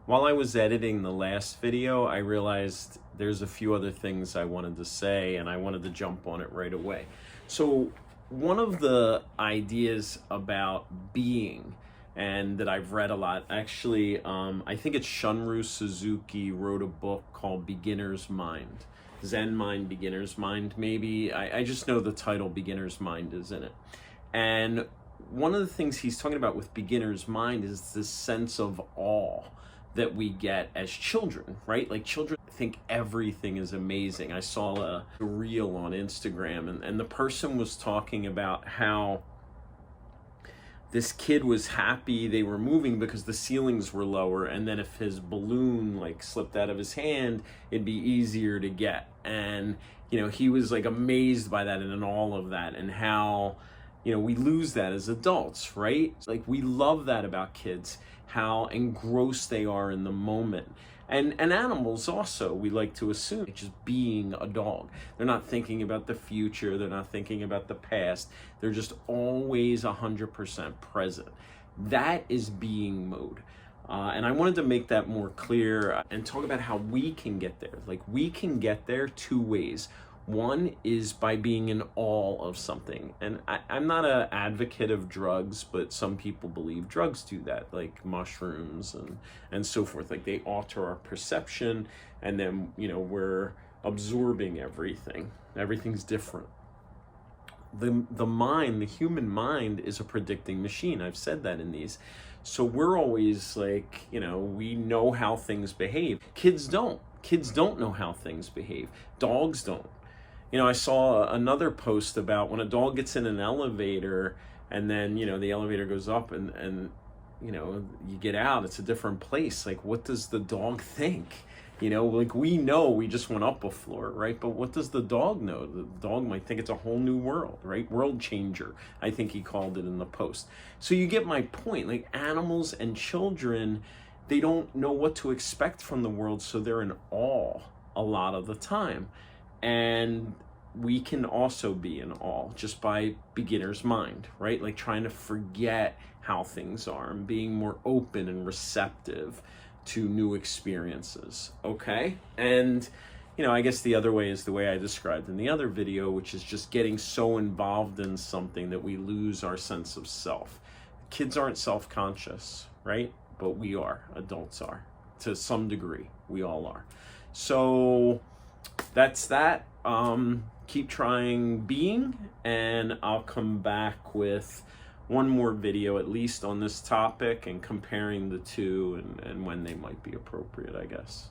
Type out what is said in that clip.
While I was editing the last video, I realized there's a few other things I wanted to say, and I wanted to jump on it right away. So one of the ideas about being, and that I've read a lot, actually, I think it's Shunryu Suzuki wrote a book called Beginner's Mind. Zen Mind, Beginner's Mind, maybe. I just know the title Beginner's Mind is in it. And one of the things he's talking about with Beginner's Mind is this sense of awe that we get as children, right? Like, children think everything is amazing. I saw a reel on Instagram, and the person was talking about how this kid was happy they were moving because the ceilings were lower, and then if his balloon like slipped out of his hand, it'd be easier to get. And he was like amazed by that and in all of that, and how we lose that as adults, right? Like, we love that about kids, how engrossed they are in the moment. And animals also, we like to assume, just being a dog. They're not thinking about the future, they're not thinking about the past, they're just always 100% present. That is being mode. And I wanted to make that more clear and talk about how we can get there. Like, we can get there two ways. One is by being in awe of something. And I'm not an advocate of drugs, but some people believe drugs do that, like mushrooms and so forth. Like, they alter our perception, and then, we're absorbing everything. Everything's different. The mind, the human mind, is a predicting machine. I've said that in these. So we're always like, we know how things behave. Kids don't. Kids don't know how things behave. Dogs don't. I saw another post about when a dog gets in an elevator, and then, the elevator goes up, and you get out, it's a different place. Like, what does the dog think? Like, we know we just went up a floor, right? But what does the dog know? The dog might think it's a whole new world, right? World changer, I think he called it in the post. So you get my point. Like, animals and children, they don't know what to expect from the world, so they're in awe a lot of the time. And we can also be in awe just by beginner's mind, right? Like, trying to forget how things are and being more open and receptive to new experiences, okay? And, I guess the other way is the way I described in the other video, which is just getting so involved in something that we lose our sense of self. Kids aren't self-conscious, right? But we are. Adults are. To some degree, we all are. So that's that. Keep trying being, and I'll come back with one more video at least on this topic and comparing the two, and when they might be appropriate, I guess.